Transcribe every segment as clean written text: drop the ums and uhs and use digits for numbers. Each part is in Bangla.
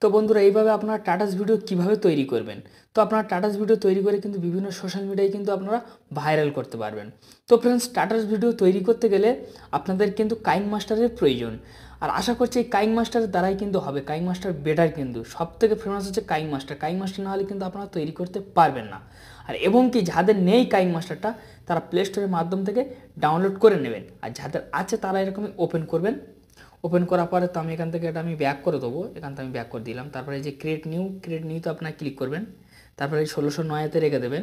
তো বন্ধুরা এইভাবে আপনারা টাটাস ভিডিও কিভাবে তৈরি করবেন। তো আপনারা টাটাস ভিডিও তৈরি করে কিন্তু বিভিন্ন সোশ্যাল মিডিয়ায় কিন্তু আপনারা ভাইরাল করতে পারবেন। তো ফ্রেন্ডস, টাটাস ভিডিও তৈরি করতে গেলে আপনাদের কিন্তু কাইন মাস্টারের প্রয়োজন। আর আশা করছি এই কাইন মাস্টারের দ্বারাই কিন্তু হবে। কাইন মাস্টার বেটার, কিন্তু সব থেকে ফেমাস হচ্ছে কাইন মাস্টার। কাইন মাস্টার না হলে কিন্তু আপনারা তৈরি করতে পারবেন না। আর এবং কি যাদের নেই কাইন মাস্টারটা, তারা প্লে স্টোরের মাধ্যম থেকে ডাউনলোড করে নেবেন। আর যাদের আছে তারা এরকমই ওপেন করবেন। ওপেন করার পরে তো আমি এখান থেকে এটা আমি ব্যাক করে দেবো। এখান থেকে আমি ব্যাক করে দিলাম। তারপরে এই যে ক্রিয়েট নিউতে আপনারা ক্লিক করবেন। তারপরে এই 1609-তে রেখে দেবেন।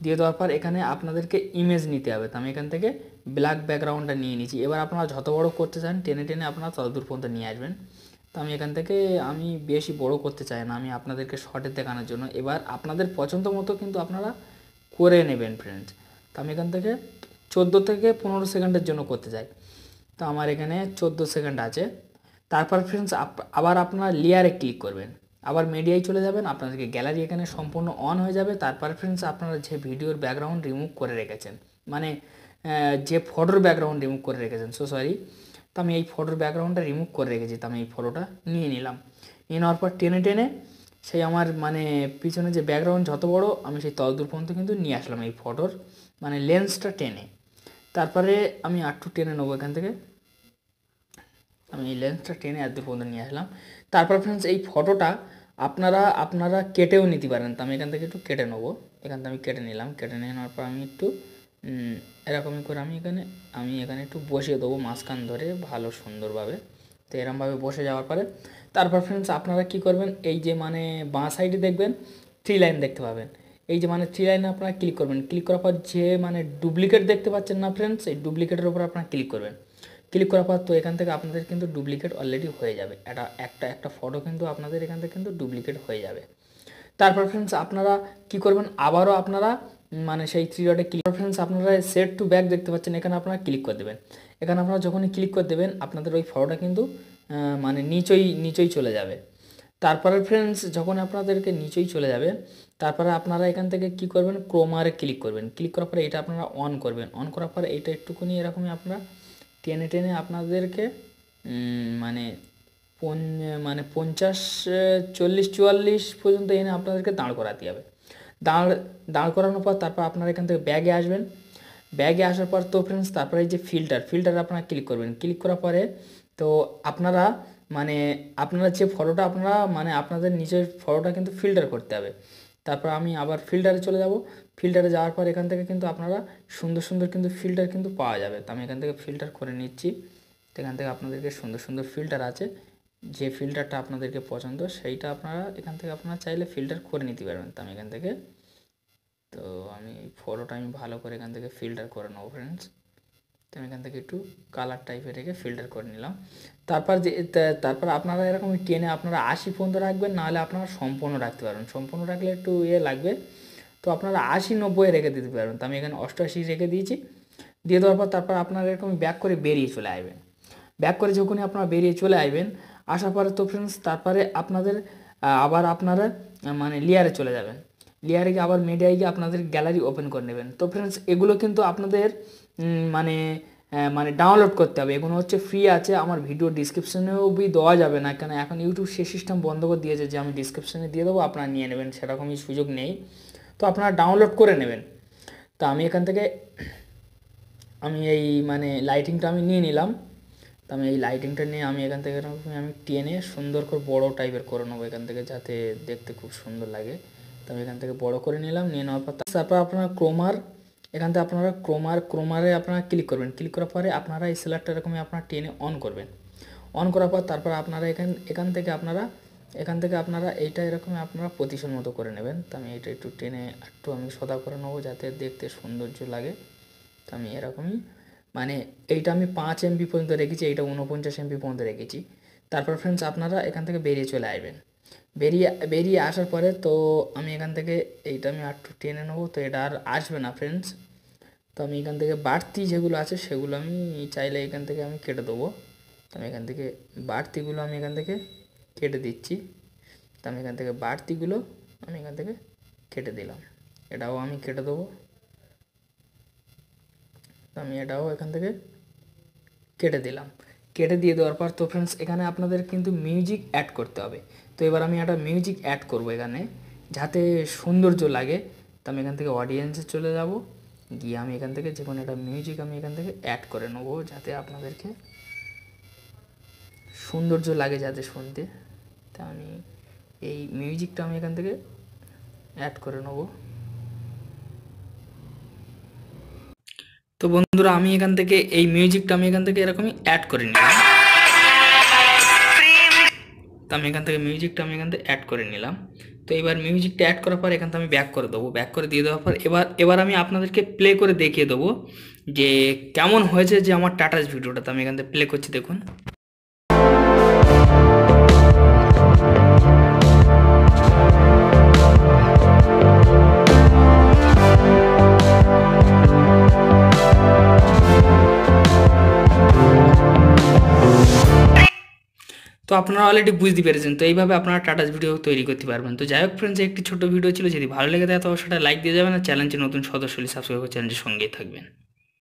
দিয়ে দেওয়ার পর এখানে আপনাদেরকে ইমেজ নিতে হবে। তো আমি এখান থেকে ব্ল্যাক ব্যাকগ্রাউন্ডটা নিয়ে নিচ্ছি। এবার আপনারা যত বড় করতে চান টেনে টেনে আপনারা তত দূর পর্যন্ত নিয়ে আসবেন। তো আমি এখান থেকে আমি বেশি বড় করতে চাই না, আমি আপনাদেরকে শর্টে দেখানোর জন্য। এবার আপনাদের পছন্দ মতো কিন্তু আপনারা করে নেবেন ফ্রেন্ডস। তো আমি এখান থেকে 14 থেকে 15 সেকেন্ডের জন্য করতে চাই। তো আমার এখানে 14 সেকেন্ড আছে। তারপর ফ্রেন্ডস আবার আপনারা লেয়ারে ক্লিক করবেন। আবার মিডিয়ায় চলে যাবেন। আপনাদেরকে গ্যালারি এখানে সম্পূর্ণ অন হয়ে যাবে। তারপর ফ্রেন্ডস আপনারা যে ভিডিওর ব্যাকগ্রাউন্ড রিমুভ করে রেখেছেন, মানে যে ফটোর ব্যাকগ্রাউন্ড রিমুভ করে রেখেছেন, সরি, তো আমি এই ফটোর ব্যাকগ্রাউন্ডটা রিমুভ করে রেখেছি। তো আমি এই ফটোটা নিয়ে নিলাম। নিয়ে নেওয়ার পর টেনে টেনে সেই আমার মানে পিছনে যে ব্যাকগ্রাউন্ড যত বড় আমি সেই তত দূর পর্যন্ত কিন্তু নিয়ে আসলাম এই ফটোর মানে লেন্সটা টেনে। তারপরে আমি আরটু টেনে নেবো এখান থেকে। আমি এই লেন্সটা টেনে এত দূর পর্যন্ত নিয়ে আসলাম। তারপর ফ্রেন্ডস এই ফটোটা আপনারা কেটেও নিতে পারেন। তো আমি এখান থেকে একটু কেটে নেবো। এখান থেকে আমি কেটে নিলাম। কেটে নিয়ে নেওয়ার পর আমি একটু এরকমই করে আমি এখানে একটু বসিয়ে দেবো মাঝখান ধরে ভালো সুন্দরভাবে। তো এরকমভাবে বসে যাওয়ার পরে তারপর ফ্রেন্ডস আপনারা কী করবেন, এই যে মানে বাঁ সাইডে দেখবেন 3 লাইন দেখতে পাবেন। এই যে মানে 3 লাইনে আপনারা ক্লিক করবেন। ক্লিক করার পর যে মানে ডুপ্লিকেট দেখতে পাচ্ছেন না ফ্রেন্ডস, এই ডুপ্লিকেটের উপর আপনারা ক্লিক করবেন। ক্লিক করার পর তো এখান থেকে আপনাদের কিন্তু ডুপ্লিকেট অলরেডি হয়ে যাবে। এটা একটা ফটো কিন্তু আপনাদের এখান থেকে কিন্তু ডুপ্লিকেট হয়ে যাবে। তারপর ফ্রেন্ডস আপনারা কি করবেন, আবারও আপনারা মানে সেই 3 ডটে ক্লিক ফ্রেন্ডস আপনারা সেট টু ব্যাক দেখতে পাচ্ছেন, এখানে আপনারা ক্লিক করে দেবেন। এখানে আপনারা যখনই ক্লিক করে দেবেন আপনাদের ওই ফটোটা কিন্তু মানে নিচই চলে যাবে। তারপরে ফ্রেন্ডস যখন আপনাদেরকে নিচেই চলে যাবে, তারপরে আপনারা এখান থেকে কি করবেন, ক্রোমারে ক্লিক করবেন। ক্লিক করার পরে এটা আপনারা অন করবেন। অন করার পরে এটা একটুখানি এরকমই আপনারা টেনে টেনে আপনাদেরকে মানে মানে 50, 40, 44 পর্যন্ত এনে আপনাদেরকে দাঁড় করাতে হবে। দাঁড় করানোর পর তারপর আপনারা এখান থেকে ব্যাগে আসবেন। ব্যাগে আসার পর তো ফ্রেন্ডস তারপরে এই যে ফিল্টার আপনারা ক্লিক করবেন। ক্লিক করার পরে তো আপনারা মানে আপনারা যে ফটোটা আপনারা মানে আপনাদের নিজের ফটোটা কিন্তু ফিল্টার করতে হবে। তারপর আমি আবার ফিল্টারে চলে যাব। ফিল্টারে যাওয়ার পর এখান থেকে কিন্তু আপনারা সুন্দর সুন্দর কিন্তু ফিল্টার কিন্তু পাওয়া যাবে। তো আমি এখান থেকে ফিল্টার করে নিচ্ছি। এখান থেকে আপনাদেরকে সুন্দর সুন্দর ফিল্টার আছে। যে ফিল্টারটা আপনাদেরকে পছন্দ সেইটা আপনারা এখান থেকে আপনারা চাইলে ফিল্টার করে নিতে পারবেন। তো আমি এখান থেকে তো আমি ফটোটা আমি ভালো করে এখান থেকে ফিল্টার করে নেবো ফ্রেন্ডস। তো আমি এখান থেকে একটু কালার টাইপের রেখে ফিল্টার করে নিলাম। তারপর আপনারা এরকম টেনে আপনারা 80 পর্যন্ত রাখবেন, নাহলে আপনারা সম্পূর্ণ রাখতে পারবেন। সম্পূর্ণ রাখলে একটু লাগবে, তো আপনারা 80-90 রেখে দিতে পারবেন। তো আমি এখানে 88 রেখে দিয়েছি। দিয়ে দেওয়ার পর তারপর আপনারা এরকম ব্যাক করে বেরিয়ে চলে আসবেন। ব্যাক করে যখনই আপনারা বেরিয়ে চলে আসবেন, আসার পরে তো ফ্রেন্ডস তারপরে আপনাদের আবার আপনারা মানে লেয়ারে চলে যাবেন। লেয়ারে গিয়ে আবার মিডিয়ায় গিয়ে আপনাদের গ্যালারি ওপেন করে নেবেন। তো ফ্রেন্ডস এগুলো কিন্তু আপনাদের মানে মানে ডাউনলোড করতে হবে। এগুলো হচ্ছে ফ্রি আছে, আমার ভিডিও ডিসক্রিপশনেও দেওয়া যাবে না, কেন এখন ইউটিউব সে সিস্টেম বন্ধ করে দিয়েছে যে আমি ডিসক্রিপশনে দিয়ে দেবো আপনারা নিয়ে নেবেন, সেরকমই সুযোগ নেই। তো আপনারা ডাউনলোড করে নেবেন। তো আমি এখান থেকে আমি এই মানে লাইটিংটা আমি নিয়ে নিলাম। তো আমি এই লাইটিংটা নিয়ে আমি এখান থেকে আমি টেনে সুন্দর করে বড় টাইপের করে নেবো এখান থেকে, যাতে দেখতে খুব সুন্দর লাগে। তো আমি এখান থেকে বড় করে নিলাম। নিয়ে নেওয়ার পর তারপর আপনারা এখান থেকে আপনারা ক্রোমারে আপনারা ক্লিক করবেন। ক্লিক করার পরে আপনারা এই সেলারটা এরকমই আপনারা টেনে অন করবেন। অন করার পর তারপর আপনারা এখান থেকে আপনারা এইটা এরকমই আপনারা পজিশন মতো করে নেবেন। তো আমি এটা একটু টেনে একটু আমি সোজা করে নেবো যাতে দেখতে সৌন্দর্য লাগে। তো আমি এরকমই মানে এইটা আমি 5 MB পর্যন্ত রেখেছি, এইটা 49 MB পর্যন্ত রেখেছি। তারপর ফ্রেন্ডস আপনারা এখান থেকে বেরিয়ে চলে আসবেন। বেরিয়ে আসার পরে তো আমি এখান থেকে এইটা আমি একটু টেনে নেবো। তো এটা আর আসবে না ফ্রেন্ডস। তো আমি এখান থেকে বাড়তি যেগুলো আছে সেগুলো আমি চাইলে এখান থেকে আমি কেটে দেবো। তো আমি এখান থেকে বাড়তিগুলো আমি এখান থেকে কেটে দিচ্ছি। তো আমি এখান থেকে বাড়তিগুলো আমি এখান থেকে কেটে দিলাম। এটাও আমি কেটে দেবো। তো আমি এটাও এখান থেকে কেটে দিলাম। কেটে দিয়ে দেওয়ার পর তো ফ্রেন্ডস এখানে আপনাদের কিন্তু মিউজিক অ্যাড করতে হবে। তো এবার আমি একটা মিউজিক অ্যাড করব এখানে, যাতে সৌন্দর্য লাগে। তো আমি এখান থেকে অডিয়েন্সে চলে যাব, গিয়ে আমি এখান থেকে যে কোনো একটা মিউজিক আমি এখান থেকে অ্যাড করে নেবো, যাতে আপনাদেরকে সৌন্দর্য লাগে যাতে শুনতে। তা আমি এই মিউজিকটা আমি এখান থেকে অ্যাড করে নেব। তো বন্ধুরা আমি এখান থেকে এই মিউজিকটা আমি এখান থেকে এরকমই অ্যাড করে নিলাম। তো আমি এখান থেকে মিউজিকটা আমি এখান থেকে অ্যাড করে নিলাম। তো এবার মিউজিকটা অ্যাড করার পর এখান থেকে আমি ব্যাক করে দেবো। ব্যাক করে দিয়ে দেওয়ার পর এবার আমি আপনাদেরকে প্লে করে দেখিয়ে দেবো যে কেমন হয়েছে যে আমার টাটাস ভিডিওটা। তো আমি এখান থেকে প্লে করছি, দেখুন। তো আপনারা অলরেডি বুঝতে পেরেছেন। তো এইভাবে আপনারা টাটাস ভিডিও তৈরি করতে পারবেন। তো যাই হোক ফ্রেন্ডস, একটি ছোট ভিডিও ছিল, যদি ভালো লেগে থাকে তো অবশ্যই লাইক দিয়ে যাবেন, আর চ্যানেলটি নতুন সদস্য হলে সাবস্ক্রাইব করে চ্যানেলটির সঙ্গেই থাকবেন।